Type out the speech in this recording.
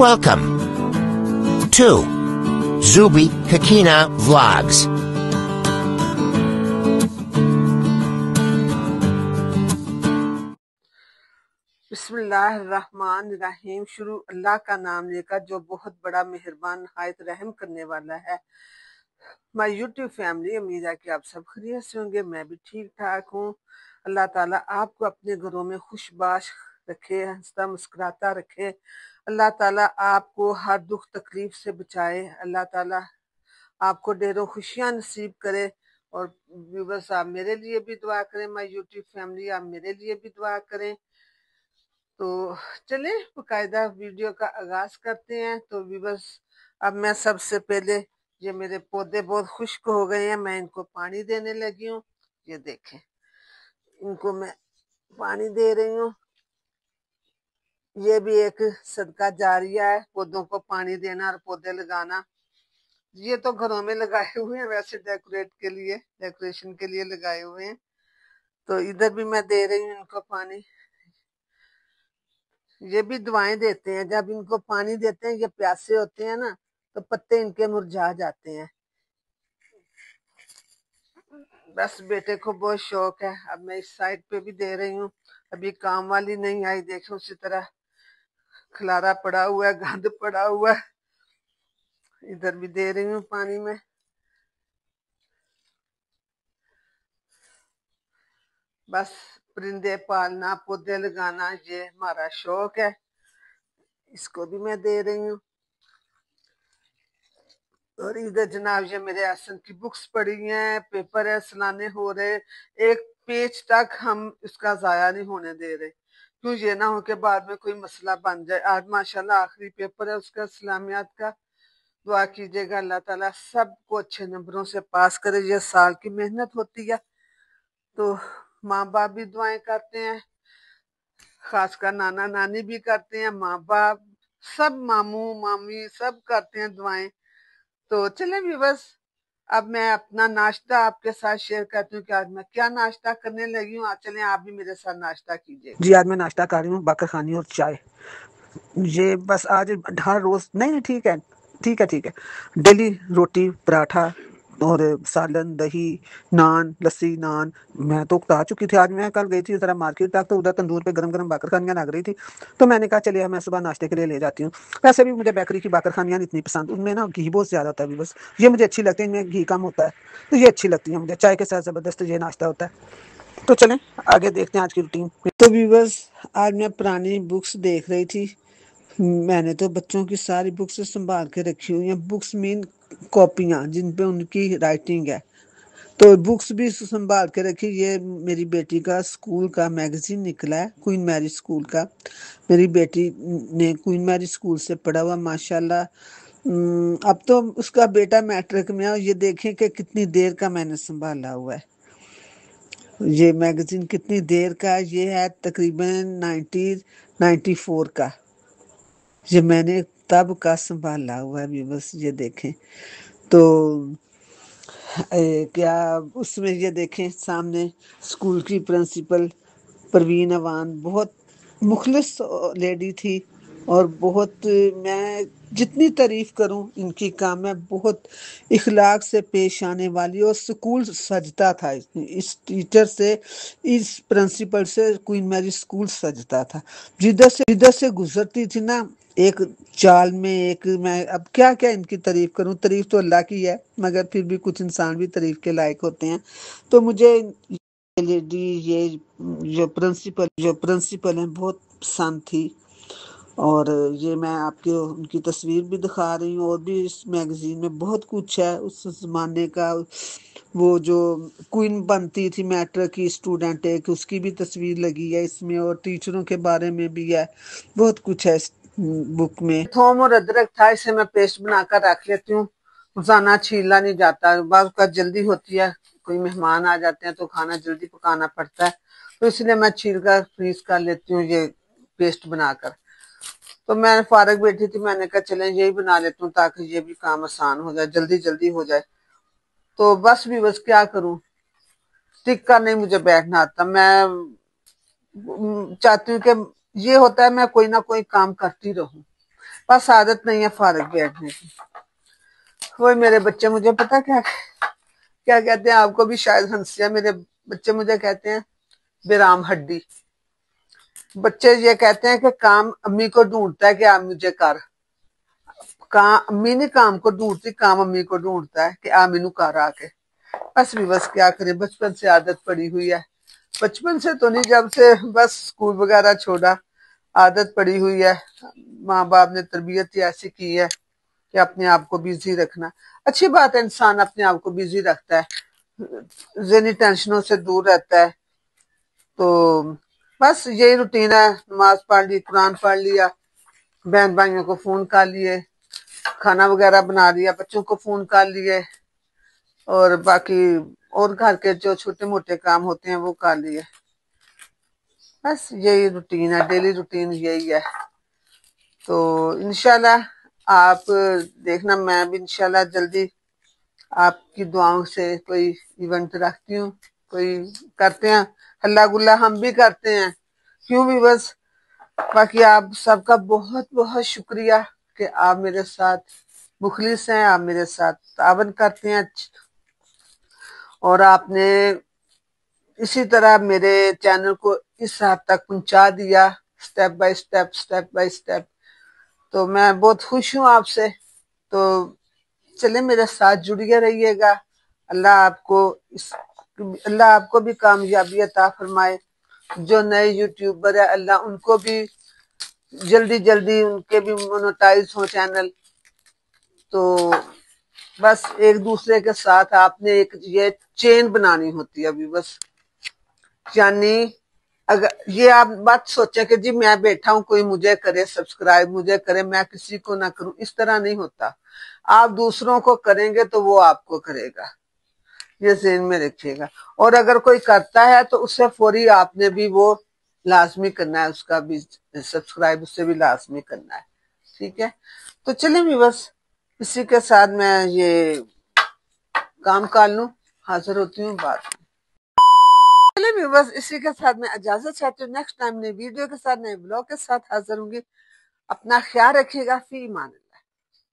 Welcome to Zubi Hakina Vlogs. बिस्मिल्लाहिर्रहमानिर्रहीम। शुरू अल्लाह का नाम लेकर जो बहुत बड़ा मेहरबान नहायत रहम करने वाला है। माय यूट्यूब फैमिली, उम्मीद है कि आप सब खैरियत से होंगे। मैं भी ठीक ठाक हूँ। अल्लाह ताला आपको अपने घरों में खुशबाश रखे, हंसता मुस्कुराता रखे। अल्लाह ताला आपको हर दुख तकलीफ से बचाए। अल्लाह ताला आपको ढेरों खुशियाँ नसीब करे। और व्यूअर्स, आप मेरे लिए भी दुआ करें। माय यूट्यूब फैमिली, आप मेरे लिए भी दुआ करें। तो चलें बाकायदा वीडियो का आगाज करते हैं। तो व्यूअर्स, अब मैं सबसे पहले, ये मेरे पौधे बहुत खुश्क हो गए हैं, मैं इनको पानी देने लगी हूँ। ये देखें, इनको मैं पानी दे रही हूँ। ये भी एक सदका जारिया है, पौधों को पानी देना और पौधे लगाना। ये तो घरों में लगाए हुए हैं, वैसे डेकोरेशन के लिए लगाए हुए हैं। तो इधर भी मैं दे रही हूँ इनको पानी। ये भी दुआएं देते हैं। जब इनको पानी देते हैं, ये प्यासे होते हैं ना, तो पत्ते इनके मुरझा जाते हैं। बस बेटे को बहुत शौक है। अब मैं इस साइड पे भी दे रही हूँ। अभी काम वाली नहीं आई, देखो उसी तरह खलारा पड़ा हुआ है, गंद पड़ा हुआ है। इधर भी दे रही हूँ पानी में। बस परिंदे पालना, पौधे लगाना, ये हमारा शौक है। इसको भी मैं दे रही हूँ। और इधर जनाब, ये मेरे एहसन की बुक्स पड़ी हैं, पेपर है, सलाने हो रहे। एक पेज तक हम इसका जाया नहीं होने दे रहे, क्यों ये ना हो के बाद में कोई मसला बन जाए। आज माशाल्लाह आखिरी पेपर है उसका, इस्लामियात का। दुआ कीजिएगा अल्लाह ताला सबको अच्छे नंबरों से पास करे। ये साल की मेहनत होती है। तो माँ बाप भी दुआएं करते हैं, खासकर नाना नानी भी करते हैं, माँ बाप सब, मामू मामी सब करते हैं दुआएं। तो चले भी बस, अब मैं अपना नाश्ता आपके साथ शेयर करती हूँ कि आज मैं क्या नाश्ता करने लगी हूँ। आज चलें आप भी मेरे साथ नाश्ता कीजिए। जी, आज मैं नाश्ता कर रही हूँ बाकर खानी और चाय। ये बस आज हर रोज नहीं, ठीक है डेली रोटी पराठा और सालन दही नान लस्सी नान। मैं तो उकता चुकी थी। आज मैं कल गई थी जरा मार्केट तक, तो उधर तंदूर पे गरम गरम बाकर खानियाँ लग रही थी। तो मैंने कहा चलिए मैं सुबह नाश्ते के लिए ले जाती हूँ। वैसे भी मुझे बेकरी की बाकर खानियाँ इतनी पसंद, उनमें ना घी बहुत ज़्यादा होता है। बस ये मुझे अच्छी लगती है, इनमें घी कम होता है, तो ये अच्छी लगती है मुझे। चाय के साथ ज़बरदस्त ये नाश्ता होता है। तो चलें आगे देखते हैं आज की रूटीन। तो व्यूअर्स, आज मैं पुरानी बुक्स देख रही थी। मैंने तो बच्चों की सारी बुक्स संभाल के रखी हुई हैं। बुक्स मीन कॉपियाँ जिन पे उनकी राइटिंग है, तो बुक्स भी संभाल के रखी। ये मेरी बेटी का स्कूल का मैगजीन निकला है, क्वीन मैरी स्कूल का। मेरी बेटी ने क्वीन मैरी स्कूल से पढ़ा हुआ माशाल्लाह। अब तो उसका बेटा मैट्रिक में है। और ये देखें कि कितनी देर का मैंने संभाला हुआ है। ये मैगजीन कितनी देर का, ये है तकरीबन 1994 का। ये मैंने तब का संभाला हुआ है भी। बस ये देखें तो क्या उसमें ये देखें सामने स्कूल की प्रिंसिपल परवीन अवान बहुत मुखलिस लेडी थी। और बहुत, मैं जितनी तारीफ करूं इनकी काम है, बहुत इखलाक से पेश आने वाली। और स्कूल सजता था इस टीचर से, इस प्रिंसिपल से क्वीन मैरी स्कूल सजता था। जिधर से गुजरती थी ना, एक चाल में एक, मैं अब क्या क्या इनकी तारीफ करूं। तारीफ तो अल्लाह की है, मगर फिर भी कुछ इंसान भी तारीफ के लायक होते हैं। तो मुझे लेडी, ये जो प्रिंसिपल हैं, बहुत पसंद थी। और ये मैं आपको उनकी तस्वीर भी दिखा रही हूँ। और भी इस मैगजीन में बहुत कुछ है उस जमाने का। वो जो क्वीन बनती थी मैट्रिक की स्टूडेंट, एक उसकी भी तस्वीर लगी है इसमें। और टीचरों के बारे में भी है, बहुत कुछ है इस बुक में। थोम और अदरक था, इसे मैं पेस्ट बनाकर रख लेती हूँ। रोजाना छीला नहीं जाता, बाद का जल्दी होती है, कोई मेहमान आ जाते हैं तो खाना जल्दी पकाना पड़ता है, तो इसलिए मैं छील कर फ्रीज कर लेती हूँ ये पेस्ट बनाकर। तो मैं फारग बैठी थी, मैंने कहा चले यही बना लेती हूँ ताकि ये भी काम आसान हो जाए, जल्दी जल्दी हो जाए। तो बस भी बस क्या करूँ, टिक कर नहीं मुझे बैठना आता। मैं चाहती हूँ कि ये होता है मैं कोई ना कोई काम करती रहूं। बस आदत नहीं है फारग बैठने की। वही मेरे बच्चे मुझे पता क्या क्या कहते हैं, आपको भी शायद हंसी है, मेरे बच्चे मुझे कहते हैं बेराम हड्डी। बच्चे ये कहते हैं कि काम अम्मी को ढूंढता है कि आप मुझे कर, काम अम्मी ने काम को ढूंढती, काम अम्मी को ढूंढता है कि आ मैनू कर आके। बस क्या करें, बचपन से आदत पड़ी हुई है। बचपन से तो नहीं, जब से बस स्कूल वगैरह छोड़ा आदत पड़ी हुई है। माँ बाप ने तरबियत ही ऐसी की है कि अपने आप को बिजी रखना अच्छी बात है। इंसान अपने आप को बिजी रखता है, ज़हनी टेंशनों से दूर रहता है। तो बस यही रूटीन है, नमाज पढ़ ली, कुरान पढ़ लिया, बहन भाइयों को फोन कर लिए, खाना वगैरह बना लिया, बच्चों को फोन कर लिए, और बाकी और घर के जो छोटे मोटे काम होते हैं वो कर लिए। बस यही रूटीन है, डेली रूटीन यही है। तो इंशाल्लाह आप देखना, मैं भी इंशाल्लाह जल्दी आपकी दुआओं से कोई इवेंट रखती हूँ, कोई करते हैं, हल्ला गुल्ला हम भी करते हैं, क्यों भी बस। बाकी आप सबका बहुत बहुत शुक्रिया कि आप मेरे साथ मुखलिस हैं, आप मेरे साथ तावन करते हैं, और आपने इसी तरह मेरे चैनल को इस हद तक पहुंचा दिया, स्टेप बाय स्टेप। तो मैं बहुत खुश हूँ आपसे। तो चले मेरे साथ जुड़िए रहिएगा। अल्लाह आपको भी कामयाबी अता फरमाए। जो नए यूट्यूबर है, अल्लाह उनको भी जल्दी उनके भी मोनेटाइज हो चैनल। तो बस एक दूसरे के साथ आपने एक ये चेन बनानी होती है अभी बस। यानी अगर ये आप बात सोचें कि जी मैं बैठा हूं, कोई मुझे करे सब्सक्राइब, मुझे करे, मैं किसी को ना करूं, इस तरह नहीं होता। आप दूसरों को करेंगे तो वो आपको करेगा, ये ज़हन में रखिएगा। और अगर कोई करता है तो उससे फौरी आपने भी वो लाजमी करना है, उसका भी सब्सक्राइब उससे भी लाजमी करना है, ठीक है। तो चलिए भी बस इसी के साथ मैं ये काम कर लूं, हाजिर होती हूँ बात। चलिए भी बस इसी के साथ मैं इजाजत चाहती हूँ। नेक्स्ट टाइम नई वीडियो के साथ, नए ब्लॉग के साथ हाजिर होंगी। अपना ख्याल रखिएगा। फी ईमान।